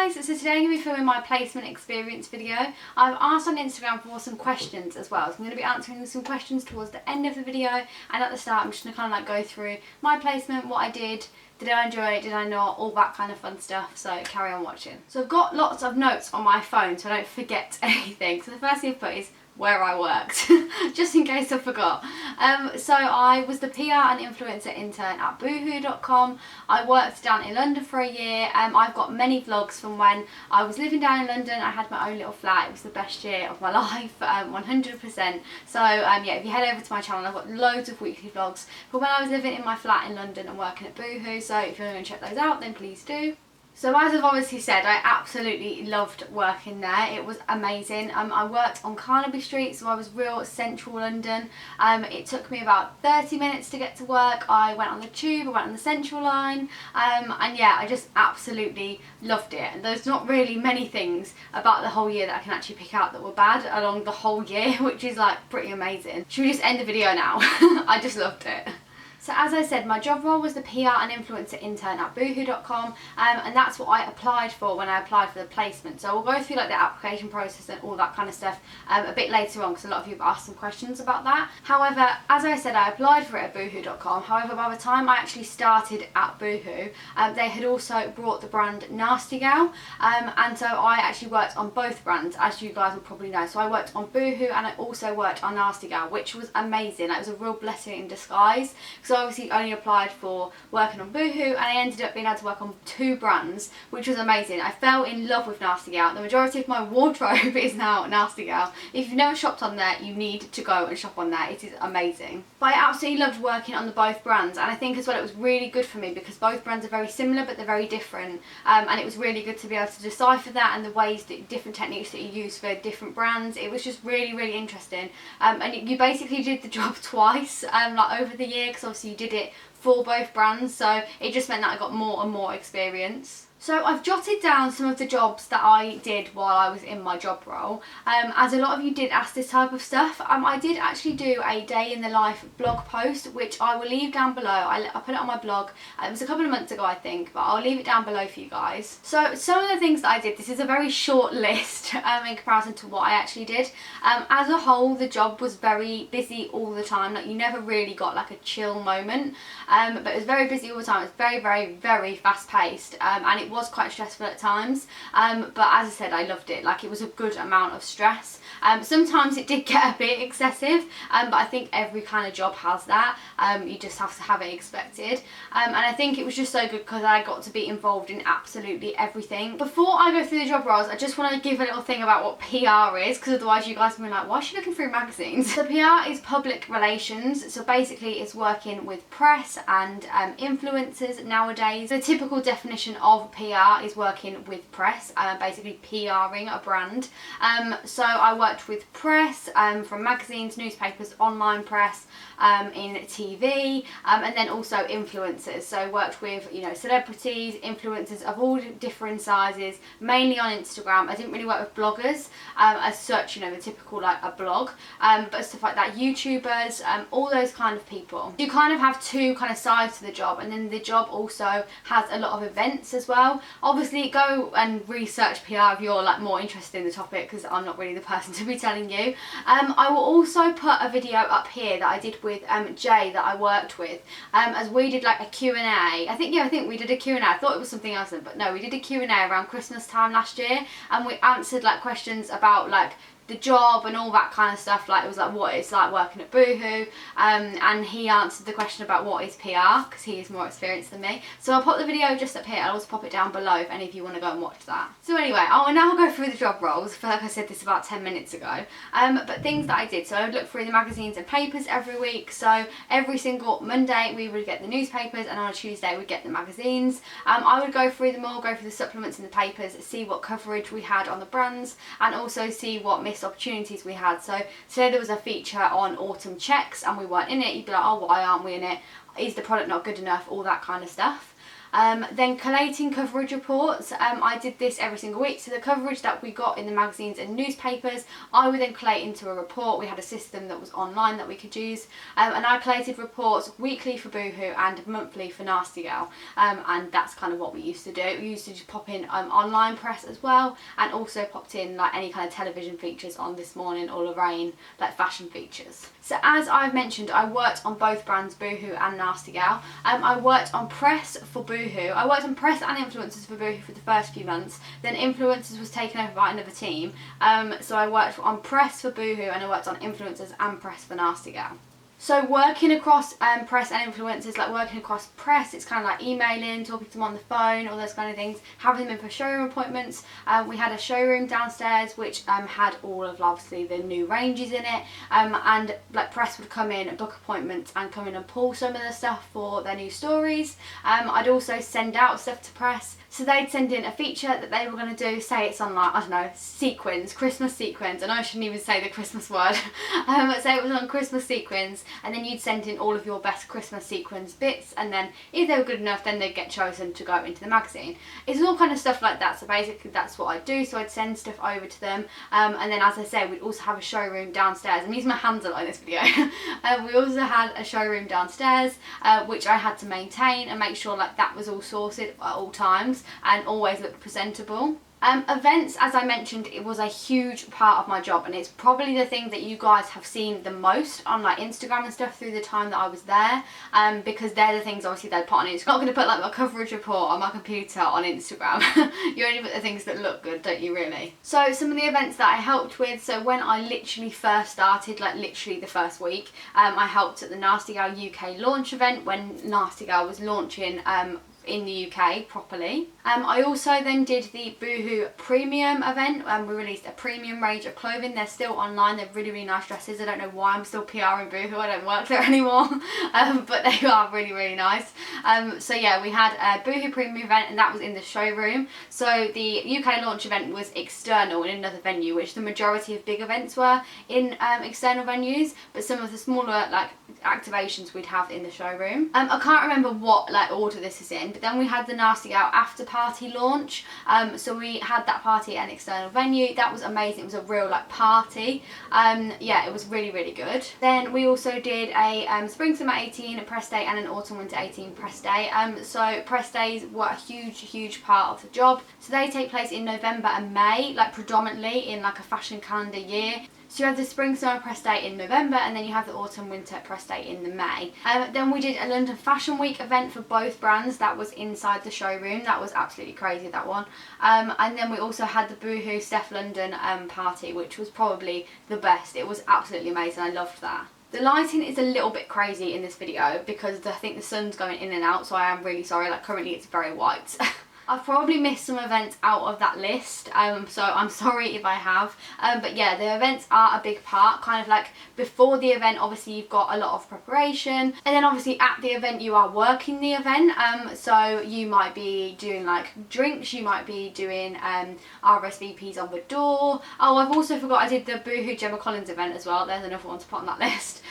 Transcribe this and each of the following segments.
guys, so today I'm going to be filming my placement experience video. I've asked on Instagram for some questions as well, so I'm going to be answering some questions towards the end of the video, and at the start I'm just going to kind of like go through my placement, what I did I enjoy it, did I not, all that kind of fun stuff, so carry on watching. So I've got lots of notes on my phone so I don't forget anything. So the first thing I've put is where I worked, just in case I forgot. So I was the PR and influencer intern at boohoo.com. I worked down in London for a year. I've got many vlogs from when I was living down in London. I had my own little flat. It was the best year of my life, 100%. So yeah, if you head over to my channel, I've got loads of weekly vlogs from when I was living in my flat in London and working at Boohoo. So if you're going to check those out, then please do. So as I've obviously said, I absolutely loved working there. It was amazing. I worked on Carnaby Street, so I was real central London. It took me about 30 minutes to get to work. I went on the tube, I went on the central line, and yeah, I just absolutely loved it. And there's not really many things about the whole year that I can actually pick out that were bad along the whole year, which is like pretty amazing. Should we just end the video now? I just loved it. So as I said, my job role was the PR and influencer intern at boohoo.com, and that's what I applied for when I applied for the placement. So we'll go through like the application process and all that kind of stuff a bit later on, because a lot of you have asked some questions about that. However, as I said, I applied for it at boohoo.com. However, by the time I actually started at Boohoo, they had also brought the brand Nasty Gal, and so I actually worked on both brands, as you guys will probably know. So I worked on Boohoo and I also worked on Nasty Gal, which was amazing. It was a real blessing in disguise. So I obviously only applied for working on Boohoo, and I ended up being able to work on two brands, which was amazing. I fell in love with Nasty Gal. The majority of my wardrobe is now Nasty Gal. If you've never shopped on there, you need to go and shop on there. It is amazing. But I absolutely loved working on the both brands, and I think as well it was really good for me because both brands are very similar but they're very different, and it was really good to be able to decipher that and the ways that different techniques that you use for different brands. It was just really interesting, and you basically did the job twice, like over the year, because obviously you did it for both brands, so it just meant that I got more and more experience. So I've jotted down some of the jobs that I did while I was in my job role, as a lot of you did ask this type of stuff. I did actually do a day in the life blog post, which I will leave down below. I put it on my blog. It was a couple of months ago, I think, but I'll leave it down below for you guys. So some of the things that I did, this is a very short list in comparison to what I actually did. As a whole, the job was very busy all the time. Like, you never really got like a chill moment, but it was very busy all the time. It was very fast paced, and it was quite stressful at times, but as I said, I loved it. Like, it was a good amount of stress. Sometimes it did get a bit excessive, but I think every kind of job has that. You just have to have it expected, and I think it was just so good because I got to be involved in absolutely everything. Before I go through the job roles, I just want to give a little thing about what PR is, because otherwise you guys will be like, why is she looking through magazines? So PR is public relations, so basically it's working with press and influencers nowadays. The typical definition of PR is working with press, basically PRing a brand. So I worked with press from magazines, newspapers, online press, in TV, and then also influencers. So I worked with, you know, celebrities, influencers of all different sizes, mainly on Instagram. I didn't really work with bloggers as such, you know, the typical like a blog, but stuff like that, YouTubers, all those kind of people. You kind of have two kind of sides to the job, and then the job also has a lot of events as well. Obviously go and research PR if you're like more interested in the topic, because I'm not really the person to be telling you. I will also put a video up here that I did with Jay that I worked with, as we did like a Q&A. I think we did a Q&A. I thought it was something else then, but no, we did a Q&A around Christmas time last year, and we answered like questions about like the job and all that kind of stuff. Like, it was like what it's like working at Boohoo, and he answered the question about what is PR, because he is more experienced than me. So I'll pop the video just up here. I'll also pop it down below if any of you want to go and watch that. So anyway, I will now go through the job roles. I feel like I said this about 10 minutes ago, but things that I did. So I would look through the magazines and papers every week. So every single Monday we would get the newspapers, and on a Tuesday we'd get the magazines. I would go through them all, go through the supplements in the papers, see what coverage we had on the brands, and also see what opportunities we had. So today there was a feature on autumn checks and we weren't in it. You'd be like, oh, why aren't we in it? Is the product not good enough? All that kind of stuff. Then collating coverage reports. I did this every single week. So the coverage that we got in the magazines and newspapers, I would then collate into a report. We had a system that was online that we could use, and I collated reports weekly for Boohoo and monthly for Nasty Gal, and that's kind of what we used to do. We used to just pop in online press as well, and also popped in like any kind of television features on This Morning or Lorraine, like fashion features. So as I've mentioned, I worked on both brands, Boohoo and Nasty Gal. I worked on press for Boohoo. I worked on press and influencers for Boohoo for the first few months. Then influencers was taken over by another team. So I worked on press for Boohoo and I worked on influencers and press for Nasty Gal. So working across press and influencers, like working across press, it's kind of like emailing, talking to them on the phone, all those kind of things, having them in for showroom appointments. We had a showroom downstairs which had all of obviously the new ranges in it, and like press would come in, book appointments and come in and pull some of the stuff for their new stories. I'd also send out stuff to press. So they'd send in a feature that they were going to do, say it's on like, I don't know, sequins, Christmas sequins, and I shouldn't even say the Christmas word, say it was on Christmas sequins, and then you'd send in all of your best Christmas sequins bits, and then if they were good enough, then they'd get chosen to go into the magazine. It's all kind of stuff like that, so basically that's what I'd do. So I'd send stuff over to them, and then as I said, we'd also have a showroom downstairs. I'm using my hands a lot in this video. We also had a showroom downstairs, which I had to maintain and make sure like that was all sorted at all times and always looked presentable. Events, as I mentioned, it was a huge part of my job, and it's probably the thing that you guys have seen the most on like Instagram and stuff through the time that I was there, because they're the things obviously they'd put on it. It's not going to put like my coverage report on my computer on Instagram. You only put the things that look good, don't you really? So some of the events that I helped with, so when I literally first started, like literally the first week, I helped at the Nasty Gal UK launch event when Nasty Gal was launching in the UK properly. I also then did the Boohoo premium event, we released a premium range of clothing. They're still online, they're really, really nice dresses. I don't know why I'm still PRing Boohoo, I don't work there anymore, but they are really, really nice. So yeah, we had a Boohoo premium event, and that was in the showroom. So the UK launch event was external in another venue, which the majority of big events were in external venues, but some of the smaller like activations we'd have in the showroom. I can't remember what like order this is in, but then we had the Nasty Gal after party launch. So we had that party at an external venue. That was amazing. It was a real like party. Yeah, it was really, really good. Then we also did a spring summer 18 press day and an autumn winter 18 press day. So press days were a huge, huge part of the job. So they take place in November and May, like predominantly in like a fashion calendar year. So you have the spring summer press day in November, and then you have the autumn winter press day in the May. Then we did a London Fashion Week event for both brands. That was inside the showroom. That was absolutely crazy, that one. And then we also had the Boohoo Steph London party, which was probably the best. It was absolutely amazing. I loved that. The lighting is a little bit crazy in this video because I think the sun's going in and out, so I am really sorry. Like currently it's very white. I've probably missed some events out of that list, so I'm sorry if I have, but yeah, the events are a big part. Kind of like before the event, obviously you've got a lot of preparation, and then obviously at the event you are working the event, so you might be doing like drinks, you might be doing RSVPs on the door. Oh, I've also forgot I did the Boohoo Gemma Collins event as well. There's another one to put on that list.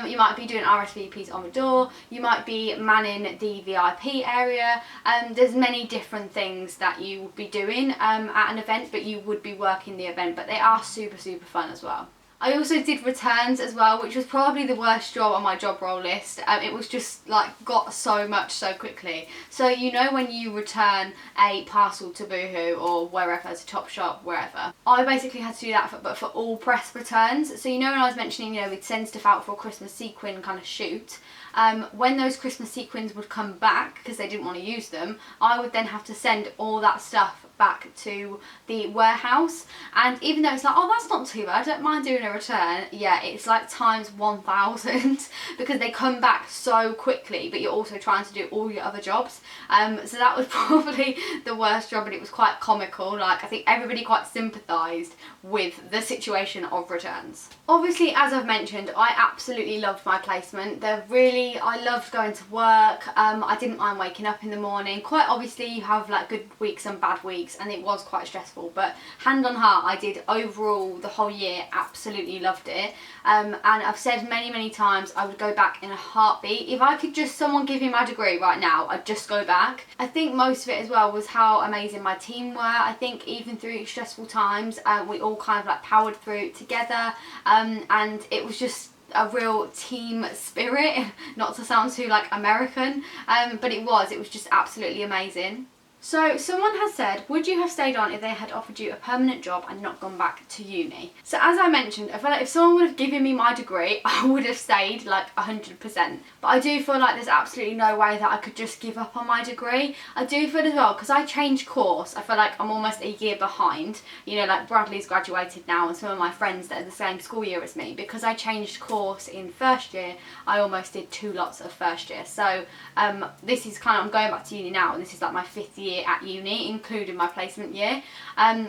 You might be doing RSVPs on the door, you might be manning the VIP area, there's many different things that you would be doing at an event, but you would be working the event, but they are super, super fun as well. I also did returns as well, which was probably the worst job on my job role list. It was just like got so much so quickly. So you know when you return a parcel to Boohoo or wherever, to Topshop, wherever. I basically had to do that but for all press returns. So you know when I was mentioning, you know, we'd send stuff out for a Christmas sequin kind of shoot. When those Christmas sequins would come back because they didn't want to use them, I would then have to send all that stuff back to the warehouse. And even though it's like, oh, that's not too bad, I don't mind doing a return, yeah, it's like times 1000 because they come back so quickly, but you're also trying to do all your other jobs. So that was probably the worst job, but it was quite comical. Like I think everybody quite sympathised with the situation of returns. Obviously, as I've mentioned, I absolutely loved my placement. I loved going to work. I didn't mind waking up in the morning. Quite obviously you have like good weeks and bad weeks. weeks, and it was quite stressful, but hand on heart, I did overall the whole year absolutely loved it. And I've said many times I would go back in a heartbeat. If I could just someone give me my degree right now, I'd just go back. I think most of it as well was how amazing my team were. I think even through stressful times, we all kind of like powered through together, and it was just a real team spirit, not to sound too like American, but it was just absolutely amazing. So someone has said, would you have stayed on if they had offered you a permanent job and not gone back to uni? So as I mentioned, I feel like if someone would have given me my degree, I would have stayed like 100%. But I do feel like there's absolutely no way that I could just give up on my degree. I do feel as well, because I changed course, I feel like I'm almost a year behind. You know, like Bradley's graduated now, and some of my friends that are the same school year as me, because I changed course in first year, I almost did 2 lots of first year. So this is kind of, I'm going back to uni now, and this is like my 5th year at uni, including my placement year.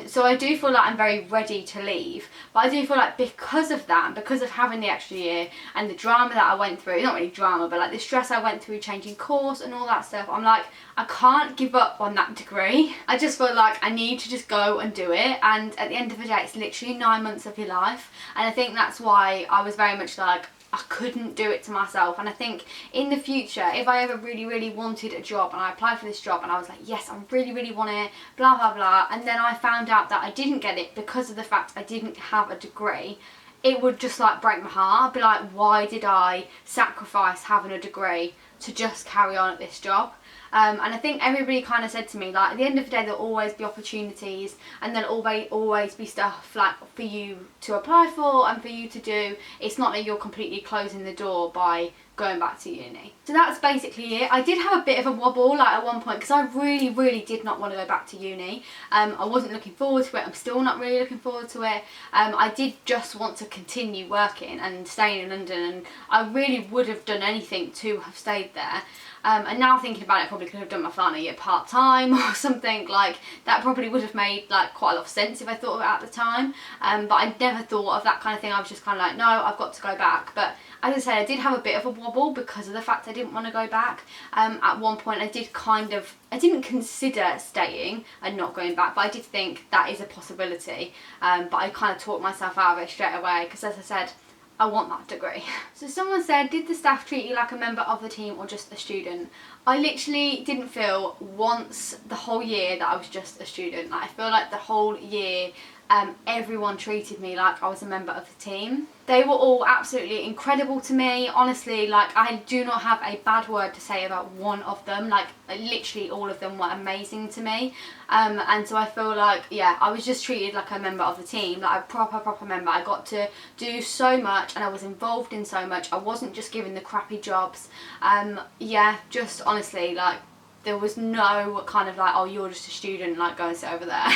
So I do feel like I'm very ready to leave, but I do feel like because of that, and because of having the extra year and the drama that I went through, not really drama, but like the stress I went through changing course and all that stuff, I'm like, I can't give up on that degree. I just feel like I need to just go and do it, and at the end of the day, it's literally 9 months of your life, and I think that's why I was very much like, I couldn't do it to myself. And I think in the future, if I ever really wanted a job and I applied for this job and I was like, yes, I really want it, blah blah blah, and then I found out that I didn't get it because of the fact I didn't have a degree, it would just like break my heart. I'd be like, why did I sacrifice having a degree to just carry on at this job? And I think everybody kind of said to me, like, at the end of the day, there'll always be opportunities, and there'll always be stuff like for you to apply for and for you to do. It's not that you're completely closing the door by going back to uni. So that's basically it. I did have a bit of a wobble like at one point, because I really did not want to go back to uni. I wasn't looking forward to it. I'm still not really looking forward to it. I did just want to continue working and staying in London, and I really would have done anything to have stayed there. And now thinking about it, I probably could have done my final year part-time or something. Like, that probably would have made like quite a lot of sense if I thought of it at the time, but I never thought of that kind of thing. I was just kind of like, no, I've got to go back. But as I said, I did have a bit of a wobble because of the fact I didn't want to go back. At one point I didn't consider staying and not going back, but I did think that is a possibility, but I kind of talked myself out of it straight away, because as I said, I want that degree. So someone said, did the staff treat you like a member of the team or just a student? I literally didn't feel once the whole year that I was just a student. Like, I feel like the whole year everyone treated me like I was a member of the team. They were all absolutely incredible to me. Honestly, like, I do not have a bad word to say about one of them. Like, literally all of them were amazing to me. And so I feel like, yeah, I was just treated like a member of the team, like a proper member. I got to do so much and I was involved in so much. I wasn't just given the crappy jobs. Yeah, just honestly, like, there was no kind of like, oh, you're just a student, like, go and sit over there.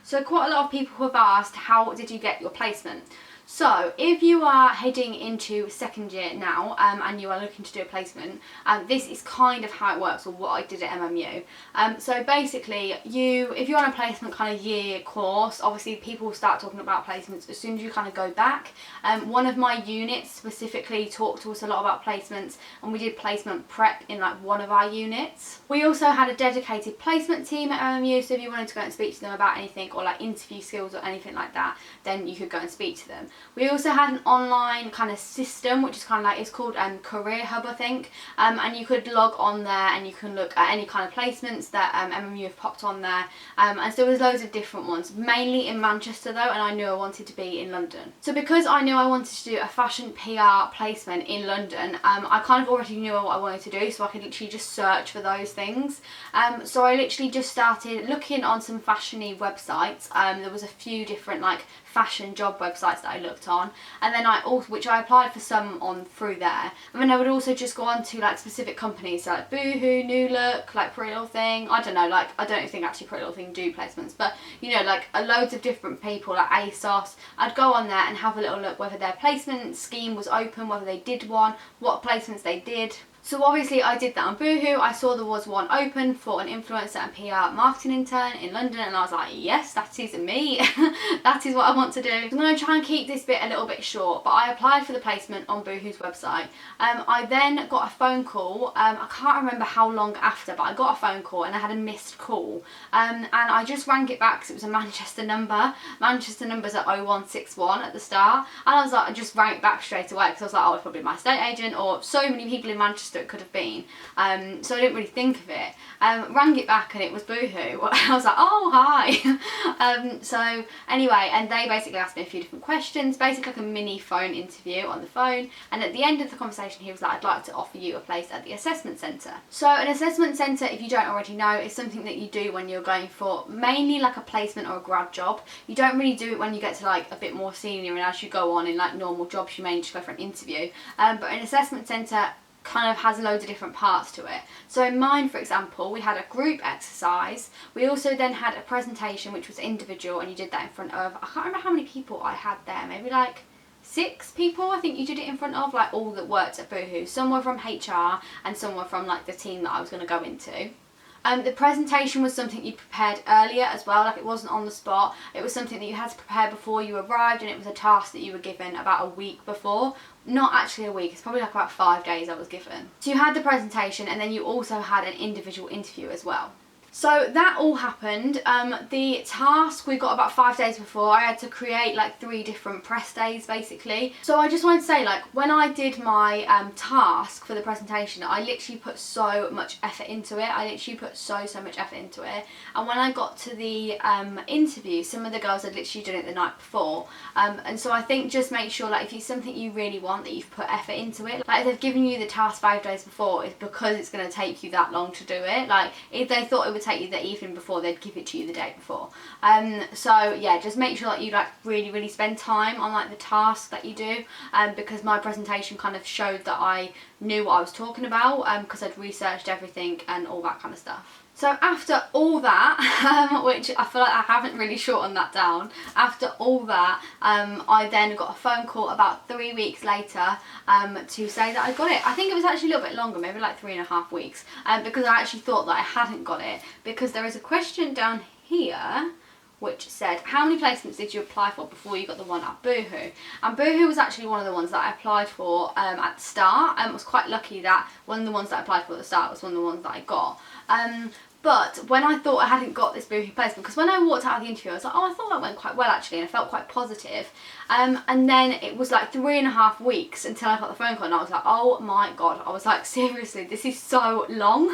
So quite a lot of people have asked, how did you get your placement? So if you are heading into second year now, and you are looking to do a placement, this is kind of how it works, or what I did at MMU. So basically, if you're on a placement kind of year course, obviously people will start talking about placements as soon as you kind of go back. One of my units specifically talked to us a lot about placements, and we did placement prep in like one of our units. We also had a dedicated placement team at MMU, so if you wanted to go and speak to them about anything, or like interview skills or anything like that, then you could go and speak to them. We also had an online kind of system, which is kind of like, it's called Career Hub, I think, and you could log on there and you can look at any kind of placements that MMU have popped on there, and so there's loads of different ones, mainly in Manchester though, and I knew I wanted to be in London. So because I knew I wanted to do a fashion PR placement in London, I kind of already knew what I wanted to do, so I could literally just search for those things. So I literally just started looking on some fashion-y websites. There was a few different like fashion job websites that I looked on, and then which I applied for some on through there, and then I would also just go on to like specific companies, so like Boohoo, New Look, like Pretty Little Thing, I don't know, like, I don't think actually Pretty Little Thing do placements, but you know, like loads of different people, like ASOS. I'd go on there and have a little look whether their placement scheme was open, whether they did one, what placements they did. So obviously I did that on Boohoo. I saw there was one open for an influencer and PR marketing intern in London, and I was like, yes, that is me. That is what I want to do. I'm going to try and keep this bit a little bit short, but I applied for the placement on Boohoo's website. I then got a phone call. I can't remember how long after, but I got a phone call and I had a missed call. And I just rang it back because it was a Manchester number. Manchester number's at 0161 at the start. And I was like, I just rang it back straight away because I was like, oh, it's probably my estate agent, or so many people in Manchester it could have been. So I didn't really think of it. Rang it back and it was Boohoo. I was like, oh, hi. So anyway, and they basically asked me a few different questions, basically like a mini phone interview on the phone. And at the end of the conversation, he was like, I'd like to offer you a place at the assessment centre. So an assessment centre, if you don't already know, is something that you do when you're going for mainly like a placement or a grad job. You don't really do it when you get to like a bit more senior, and as you go on in like normal jobs, you may just go for an interview. But an assessment centre kind of has loads of different parts to it. So in mine, for example, we had a group exercise. We also then had a presentation which was individual, and you did that in front of, I can't remember how many people I had there, maybe like 6 people I think you did it in front of, like all that worked at Boohoo. Some were from HR and some were from like the team that I was going to go into. The presentation was something you prepared earlier as well, like it wasn't on the spot. It was something that you had to prepare before you arrived, and it was a task that you were given about a week before. Not actually a week, it's probably like about 5 days I was given. So you had the presentation, and then you also had an individual interview as well. So that all happened. The task we got about 5 days before. I had to create like 3 different press days basically. So I just wanted to say, like, when I did my task for the presentation, I literally put so much effort into it. I literally put so much effort into it. And when I got to the interview, some of the girls had literally done it the night before. And so I think just make sure, like, if it's something you really want, that you've put effort into it. Like, if they've given you the task 5 days before, it's because it's going to take you that long to do it. Like, if they thought it would take you the evening before, they'd give it to you the day before. So yeah, just make sure that you like really spend time on like the task that you do, because my presentation kind of showed that I knew what I was talking about, because I'd researched everything and all that kind of stuff. So after all that, which I feel like I haven't really shortened that down, after all that, I then got a phone call about 3 weeks later to say that I got it. I think it was actually a little bit longer, maybe like 3.5 weeks, because I actually thought that I hadn't got it, because there is a question down here which said, how many placements did you apply for before you got the one at Boohoo? And Boohoo was actually one of the ones that I applied for at the start, and was quite lucky that one of the ones that I applied for at the start was one of the ones that I got. But when I thought I hadn't got this Boohoo placement, because when I walked out of the interview, I was like, oh, I thought that went quite well actually, and I felt quite positive. And then it was like 3.5 weeks until I got the phone call, and I was like, oh my god. I was like, seriously, this is so long.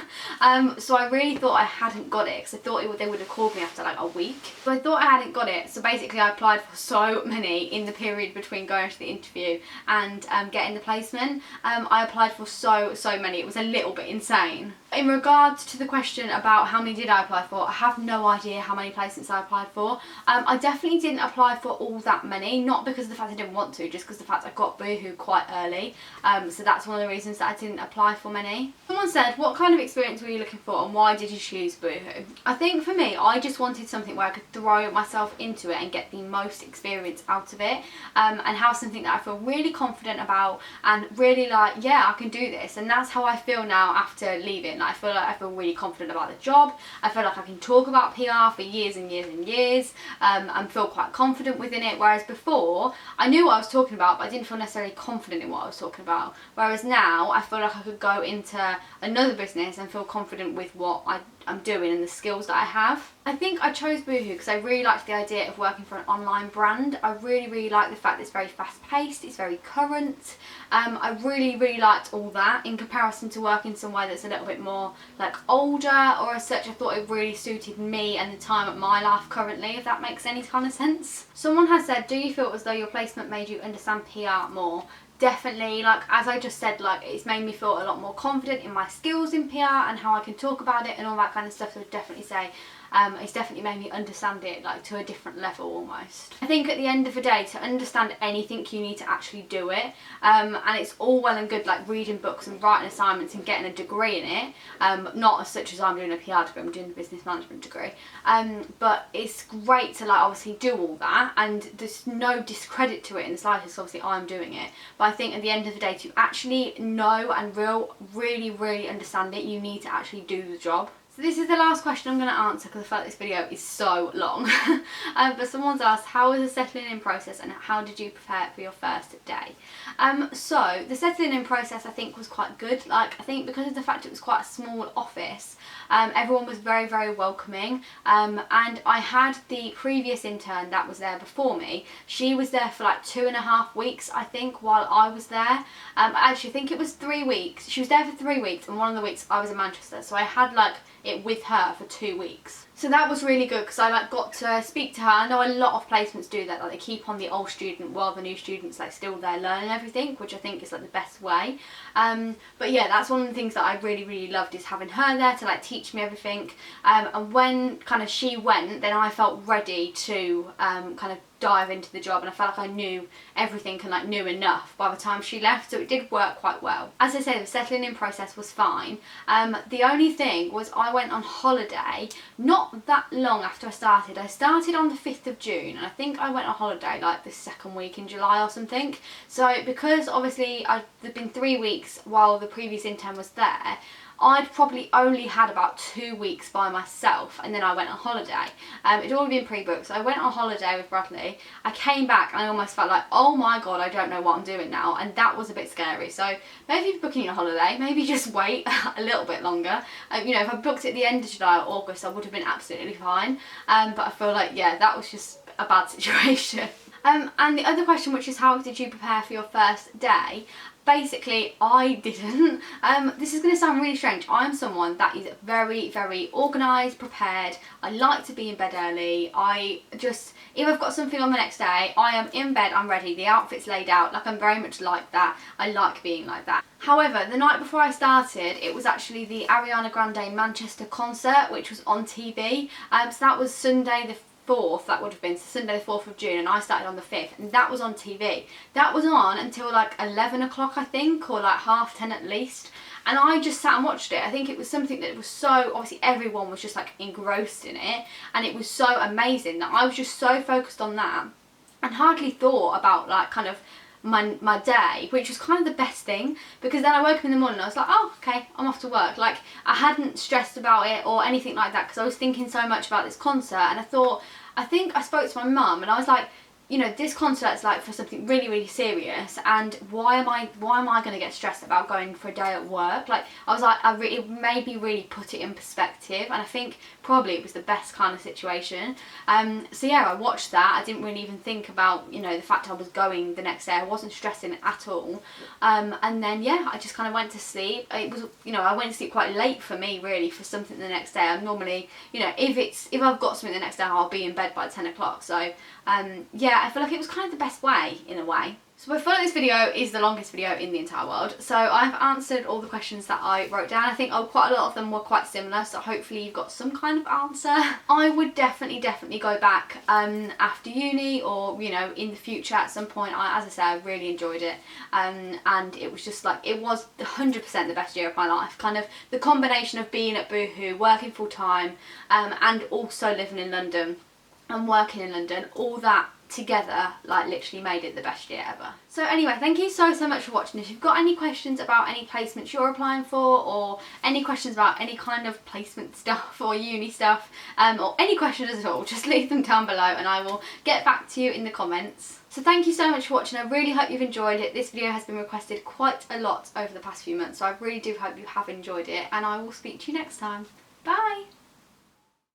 So I really thought I hadn't got it, because I thought they would have called me after like a week. So I thought I hadn't got it. So basically I applied for so many in the period between going to the interview and getting the placement. I applied for so many. It was a little bit insane. In regards to the question about how many did I apply for, I have no idea how many placements I applied for. I definitely didn't apply for all that many, not because of the fact I didn't want to, just because of the fact I got Boohoo quite early. So that's one of the reasons that I didn't apply for many. Someone said, what kind of experience were you looking for and why did you choose Boohoo? I think for me, I just wanted something where I could throw myself into it and get the most experience out of it, and have something that I feel really confident about and really like, yeah, I can do this. And that's how I feel now after leaving. Like, I feel really confident about the job. I feel like I can talk about PR for years and years and years, and feel quite confident within it, whereas before I knew what I was talking about, but I didn't feel necessarily confident in what I was talking about. Whereas now I feel like I could go into another business and feel confident with what I'm doing and the skills that I have. I think I chose Boohoo because I really liked the idea of working for an online brand. I really like the fact that it's very fast paced, it's very current. I really liked all that in comparison to working somewhere that's a little bit more like older, or as such. I thought it really suited me and the time of my life currently, if that makes any kind of sense. Someone has said, do you feel as though your placement made you understand PR more? Definitely, like as I just said, like it's made me feel a lot more confident in my skills in PR and how I can talk about it and all that kind of stuff. So I would definitely say It's definitely made me understand it like to a different level almost. I think at the end of the day, to understand anything you need to actually do it, and it's all well and good like reading books and writing assignments and getting a degree in it, not as such as I'm doing a PR degree, I'm doing a business management degree, but it's great to like obviously do all that, and there's no discredit to it in the slightest, obviously I'm doing it, but I think at the end of the day, to actually know and really understand it, you need to actually do the job. So this is the last question I'm going to answer because I felt this video is so long. But someone's asked, how was the settling in process and how did you prepare for your first day? So the settling in process I think was quite good. Like I think because of the fact it was quite a small office, everyone was very welcoming, and I had the previous intern that was there before me. She was there for like 2.5 weeks I think while I was there. Actually I think it was 3 weeks. She was there for 3 weeks and one of the weeks I was in Manchester, so I had like it with her for 2 weeks. So that was really good because I like got to speak to her. I know a lot of placements do that, like they keep on the old student while the new student's like still there learning everything, which I think is like the best way. But yeah, that's one of the things that I really loved, is having her there to like teach me everything. And when kind of she went, then I felt ready to kind of dive into the job, and I felt like I knew everything and like knew enough by the time she left, so it did work quite well. As I said, the settling in process was fine. The only thing was I went on holiday not that long after I started. I started on the 5th of June and I think I went on holiday like the 2nd week in July or something. So because obviously there'd been 3 weeks while the previous intern was there, I'd probably only had about 2 weeks by myself, and then I went on holiday. It'd already been pre-booked, so I went on holiday with Bradley. I came back and I almost felt like, oh my god, I don't know what I'm doing now, and that was a bit scary. So maybe if you're booking a holiday, maybe just wait a little bit longer. You know, if I booked it at the end of July or August, I would have been absolutely fine. But I feel like, yeah, that was just a bad situation. And the other question, which is how did you prepare for your first day? Basically, I didn't. This is going to sound really strange. I'm someone that is very organised, prepared. I like to be in bed early. If I've got something on the next day, I am in bed, I'm ready, the outfit's laid out. Like, I'm very much like that. I like being like that. However, the night before I started, it was actually the Ariana Grande Manchester concert, which was on TV. So that was Sunday the 4th, that would have been Sunday the 4th of June, and I started on the 5th, and that was on TV. That was on until like 11 o'clock I think, or like 10:30 at least, and I just sat and watched it. I think it was something that was so, obviously everyone was just like engrossed in it, and it was so amazing that I was just so focused on that and hardly thought about like kind of my day, which was kind of the best thing, because then I woke up in the morning and I was like, oh okay, I'm off to work. Like I hadn't stressed about it or anything like that, because I was thinking so much about this concert, and I think I spoke to my mum and I was like, you know, this concert's like for something really serious, and why am I going to get stressed about going for a day at work? Like I was like, it made me really put it in perspective, and I think probably it was the best kind of situation. So yeah, I watched that. I didn't really even think about, you know, the fact I was going the next day. I wasn't stressing at all. And then yeah, I just kind of went to sleep. It was, you know, I went to sleep quite late for me really for something the next day. I'm normally, you know, if I've got something the next day, I'll be in bed by 10 o'clock. So yeah, I feel like it was kind of the best way in a way. So I feel like this video is the longest video in the entire world. So I've answered all the questions that I wrote down. I think quite a lot of them were quite similar, so hopefully you've got some kind of answer. I would definitely go back after uni, or you know, in the future at some point. As I said, I really enjoyed it, and it was just like, it was 100% the best year of my life. Kind of the combination of being at Boohoo, working full time, and also living in London and working in London, all that together like literally made it the best year ever. So anyway, thank you so much for watching. If you've got any questions about any placements you're applying for, or any questions about any kind of placement stuff or uni stuff, or any questions at all, just leave them down below and I will get back to you in the comments. So thank you so much for watching. I really hope you've enjoyed it. This video has been requested quite a lot over the past few months, so I really do hope you have enjoyed it, and I will speak to you next time. Bye!